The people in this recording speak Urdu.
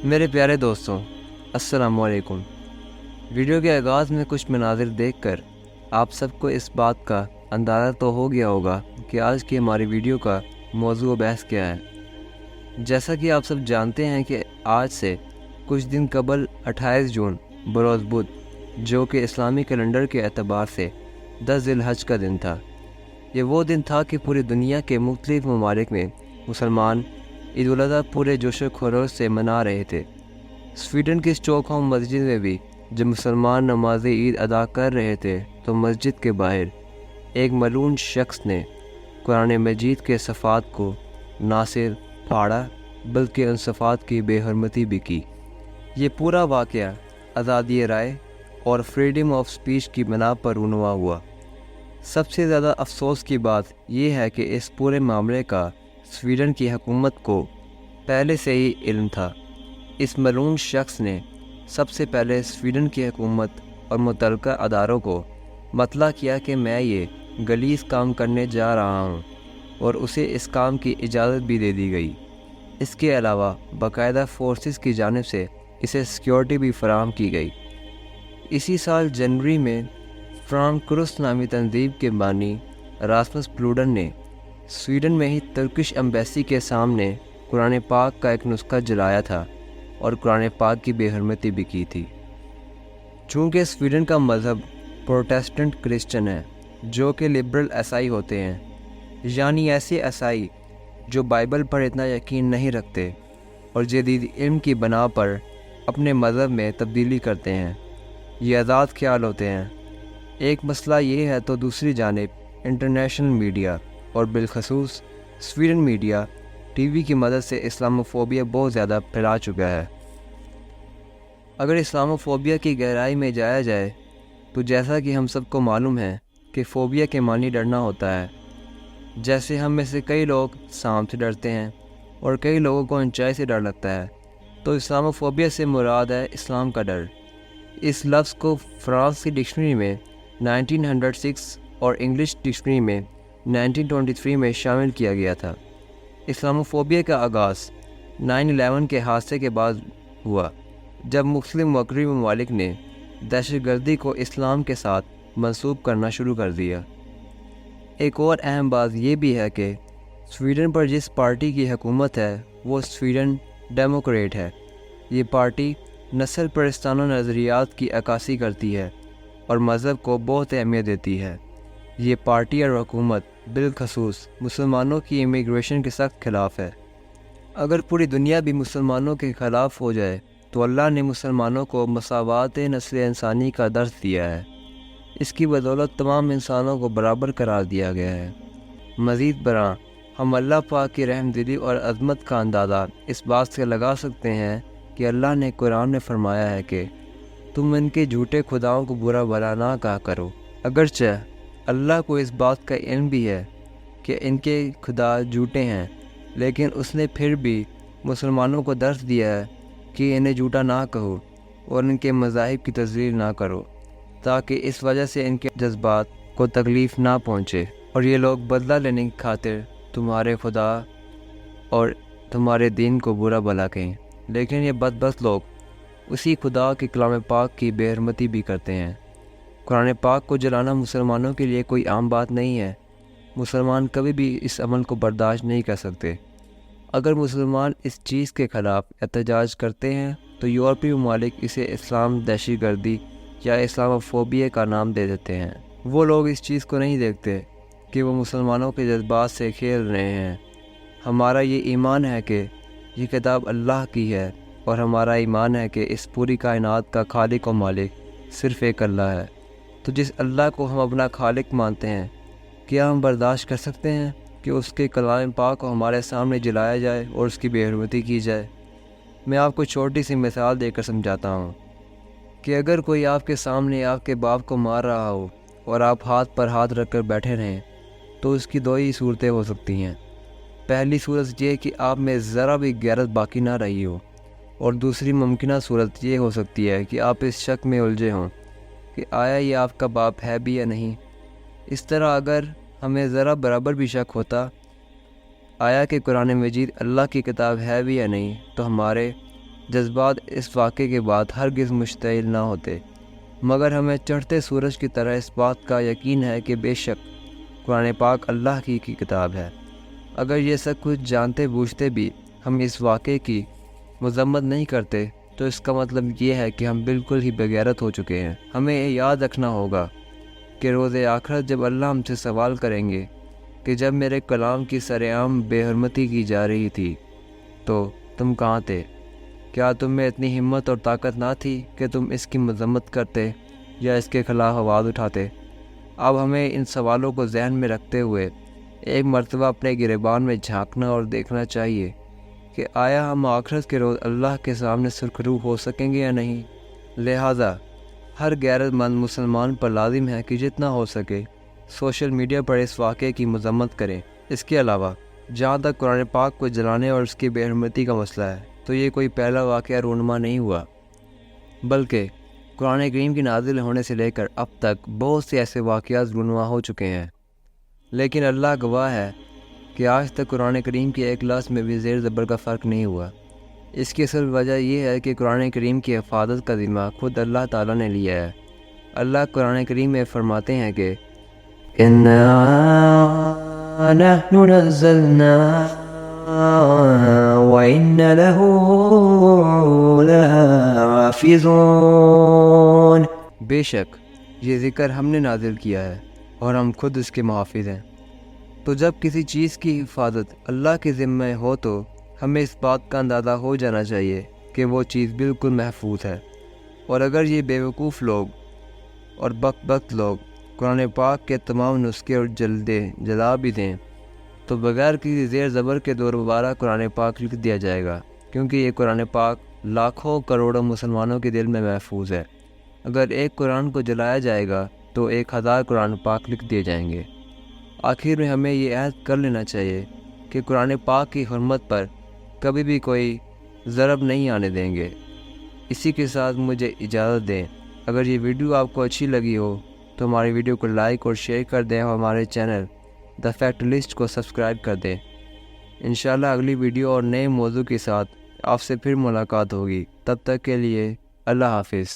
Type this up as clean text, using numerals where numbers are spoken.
میرے پیارے دوستوں، السلام علیکم۔ ویڈیو کے آغاز میں کچھ مناظر دیکھ کر آپ سب کو اس بات کا اندازہ تو ہو گیا ہوگا کہ آج کی ہماری ویڈیو کا موضوع و بحث کیا ہے۔ جیسا کہ آپ سب جانتے ہیں کہ آج سے کچھ دن قبل 28 جون بروز بدھ، جو کہ اسلامی کیلنڈر کے اعتبار سے 10 ذی الحج کا دن تھا۔ یہ وہ دن تھا کہ پوری دنیا کے مختلف ممالک میں مسلمان عید الاضحیٰ پورے جوش و خروش سے منا رہے تھے۔ سویڈن کی اسٹاک ہوم مسجد میں بھی جب مسلمان نماز عید ادا کر رہے تھے تو مسجد کے باہر ایک ملعون شخص نے قرآن مجید کے صفحات کو نہ صرف پھاڑا بلکہ ان صفحات کی بے حرمتی بھی کی۔ یہ پورا واقعہ آزادی رائے اور فریڈم آف سپیچ کی بنا پر رونما ہوا۔ سب سے زیادہ افسوس کی بات یہ ہے کہ اس پورے معاملے کا سویڈن کی حکومت کو پہلے سے ہی علم تھا۔ اس ملعون شخص نے سب سے پہلے سویڈن کی حکومت اور متعلقہ اداروں کو مطلع کیا کہ میں یہ غلیظ کام کرنے جا رہا ہوں، اور اسے اس کام کی اجازت بھی دے دی گئی۔ اس کے علاوہ باقاعدہ فورسز کی جانب سے اسے سیکیورٹی بھی فراہم کی گئی۔ اسی سال جنوری میں فرانک کرس نامی تنظیم کے بانی راسمس پلوڈن نے سویڈن میں ہی ترکش ایمبیسی کے سامنے قرآن پاک کا ایک نسخہ جلایا تھا اور قرآن پاک کی بے حرمتی بھی کی تھی۔ چونکہ سویڈن کا مذہب پروٹیسٹنٹ کرسچن ہے، جو کہ لبرل عیسائی ہوتے ہیں، یعنی ایسے عیسائی جو بائبل پر اتنا یقین نہیں رکھتے اور جدید علم کی بنا پر اپنے مذہب میں تبدیلی کرتے ہیں، یہ آزاد خیال ہوتے ہیں۔ ایک مسئلہ یہ ہے تو دوسری جانب انٹرنیشنل میڈیا اور بالخصوص سویڈن میڈیا ٹی وی کی مدد سے اسلاموفوبیا بہت زیادہ پھیلا چکا ہے۔ اگر اسلاموفوبیا کی گہرائی میں جایا جائے تو جیسا کہ ہم سب کو معلوم ہے کہ فوبیا کے معنی ڈرنا ہوتا ہے۔ جیسے ہم میں سے کئی لوگ سانپ سے ڈرتے ہیں اور کئی لوگوں کو اونچائی سے ڈر لگتا ہے، تو اسلاموفوبیا سے مراد ہے اسلام کا ڈر۔ اس لفظ کو فرانس کی ڈکشنری میں 1906 اور انگلش ڈکشنری میں 1923 میں شامل کیا گیا تھا۔ اسلاموفوبیا کا آغاز 9/11 کے حادثے کے بعد ہوا، جب مختلف مغربی ممالک نے دہشت گردی کو اسلام کے ساتھ منسوب کرنا شروع کر دیا۔ ایک اور اہم بات یہ بھی ہے کہ سویڈن پر جس پارٹی کی حکومت ہے وہ سویڈن ڈیموکریٹ ہے۔ یہ پارٹی نسل پرستانہ نظریات کی عکاسی کرتی ہے اور مذہب کو بہت اہمیت دیتی ہے۔ یہ پارٹی اور حکومت بالخصوص مسلمانوں کی امیگریشن کے سخت خلاف ہے۔ اگر پوری دنیا بھی مسلمانوں کے خلاف ہو جائے تو اللہ نے مسلمانوں کو مساوات نسل انسانی کا درس دیا ہے۔ اس کی بدولت تمام انسانوں کو برابر قرار دیا گیا ہے۔ مزید برآں ہم اللہ پاک کی رحم دلی اور عظمت کا اندازہ اس بات سے لگا سکتے ہیں کہ اللہ نے قرآن میں فرمایا ہے کہ تم ان کے جھوٹے خداؤں کو برا بھلا نہ کہا کرو۔ اگرچہ اللہ کو اس بات کا علم بھی ہے کہ ان کے خدا جھوٹے ہیں، لیکن اس نے پھر بھی مسلمانوں کو درس دیا ہے کہ انہیں جھوٹا نہ کہو اور ان کے مذاہب کی تذلیل نہ کرو، تاکہ اس وجہ سے ان کے جذبات کو تکلیف نہ پہنچے اور یہ لوگ بدلہ لینے کی خاطر تمہارے خدا اور تمہارے دین کو برا بھلا کہیں۔ لیکن یہ بدبخت لوگ اسی خدا کے کلام پاک کی بے حرمتی بھی کرتے ہیں۔ قرآن پاک کو جلانا مسلمانوں کے لیے کوئی عام بات نہیں ہے۔ مسلمان کبھی بھی اس عمل کو برداشت نہیں کر سکتے۔ اگر مسلمان اس چیز کے خلاف احتجاج کرتے ہیں تو یورپی ممالک اسے اسلام دہشت گردی یا اسلاموفوبیا کا نام دے دیتے ہیں۔ وہ لوگ اس چیز کو نہیں دیکھتے کہ وہ مسلمانوں کے جذبات سے کھیل رہے ہیں۔ ہمارا یہ ایمان ہے کہ یہ کتاب اللہ کی ہے، اور ہمارا ایمان ہے کہ اس پوری کائنات کا خالق و مالک صرف ایک اللہ ہے۔ تو جس اللہ کو ہم اپنا خالق مانتے ہیں، کیا ہم برداشت کر سکتے ہیں کہ اس کے کلام پاک کو ہمارے سامنے جلایا جائے اور اس کی بے حرمتی کی جائے؟ میں آپ کو چھوٹی سی مثال دے کر سمجھاتا ہوں کہ اگر کوئی آپ کے سامنے آپ کے باپ کو مار رہا ہو اور آپ ہاتھ پر ہاتھ رکھ کر بیٹھے رہیں تو اس کی دو ہی صورتیں ہو سکتی ہیں۔ پہلی صورت یہ کہ آپ میں ذرا بھی غیرت باقی نہ رہی ہو، اور دوسری ممکنہ صورت یہ ہو سکتی ہے کہ آپ اس شک میں الجھے ہوں کہ آیا یہ آپ کا باپ ہے بھی یا نہیں۔ اس طرح اگر ہمیں ذرا برابر بھی شک ہوتا آیا کہ قرآن مجید اللہ کی کتاب ہے بھی یا نہیں، تو ہمارے جذبات اس واقعے کے بعد ہرگز مشتعل نہ ہوتے، مگر ہمیں چڑھتے سورج کی طرح اس بات کا یقین ہے کہ بے شک قرآن پاک اللہ کی کتاب ہے۔ اگر یہ سب کچھ جانتے بوجھتے بھی ہم اس واقعے کی مذمت نہیں کرتے تو اس کا مطلب یہ ہے کہ ہم بالکل ہی بغیرت ہو چکے ہیں۔ ہمیں یہ یاد رکھنا ہوگا کہ روز آخرت جب اللہ ہم سے سوال کریں گے کہ جب میرے کلام کی سرعام بے حرمتی کی جا رہی تھی تو تم کہاں تھے؟ کیا تم میں اتنی ہمت اور طاقت نہ تھی کہ تم اس کی مذمت کرتے یا اس کے خلاف آواز اٹھاتے؟ اب ہمیں ان سوالوں کو ذہن میں رکھتے ہوئے ایک مرتبہ اپنے گریبان میں جھانکنا اور دیکھنا چاہیے کہ آیا ہم آخرت کے روز اللہ کے سامنے سرخرو ہو سکیں گے یا نہیں۔ لہٰذا ہر غیرت مند مسلمان پر لازم ہے کہ جتنا ہو سکے سوشل میڈیا پر اس واقعے کی مذمت کریں۔ اس کے علاوہ جہاں تک قرآن پاک کو جلانے اور اس کی بے حرمتی کا مسئلہ ہے تو یہ کوئی پہلا واقعہ رونما نہیں ہوا، بلکہ قرآن کریم کی نازل ہونے سے لے کر اب تک بہت سے ایسے واقعات رونما ہو چکے ہیں، لیکن اللہ گواہ ہے کہ آج تک قرآن کریم کے ایک لفظ میں بھی زیر زبر کا فرق نہیں ہوا۔ اس کی اصل وجہ یہ ہے کہ قرآن کریم کی حفاظت کا ذمہ خود اللہ تعالیٰ نے لیا ہے۔ اللہ قرآن کریم میں فرماتے ہیں کہ إِنَّا نَحْنُ نَزَّلْنَا وَإِنَّ لَهُ لَحَافِظُونَ، بے شک یہ ذکر ہم نے نازل کیا ہے اور ہم خود اس کے محافظ ہیں۔ تو جب کسی چیز کی حفاظت اللہ کے ذمہ ہو تو ہمیں اس بات کا اندازہ ہو جانا چاہیے کہ وہ چیز بالکل محفوظ ہے، اور اگر یہ بیوقوف لوگ اور بک لوگ قرآن پاک کے تمام نسخے اور جلا بھی دیں تو بغیر کسی زیر زبر کے دوبارہ قرآن پاک لکھ دیا جائے گا، کیونکہ یہ قرآن پاک لاکھوں کروڑوں مسلمانوں کے دل میں محفوظ ہے۔ اگر ایک قرآن کو جلایا جائے گا تو 1000 قرآن پاک لکھ دیے جائیں گے۔ آخر میں ہمیں یہ عہد کر لینا چاہیے کہ قرآن پاک کی حرمت پر کبھی بھی کوئی ضرب نہیں آنے دیں گے۔ اسی کے ساتھ مجھے اجازت دیں۔ اگر یہ ویڈیو آپ کو اچھی لگی ہو تو ہماری ویڈیو کو لائک اور شیئر کر دیں اور ہمارے چینل دا فیکٹ لسٹ کو سبسکرائب کر دیں۔ انشاءاللہ اگلی ویڈیو اور نئے موضوع کے ساتھ آپ سے پھر ملاقات ہوگی۔ تب تک کے لیے اللہ حافظ۔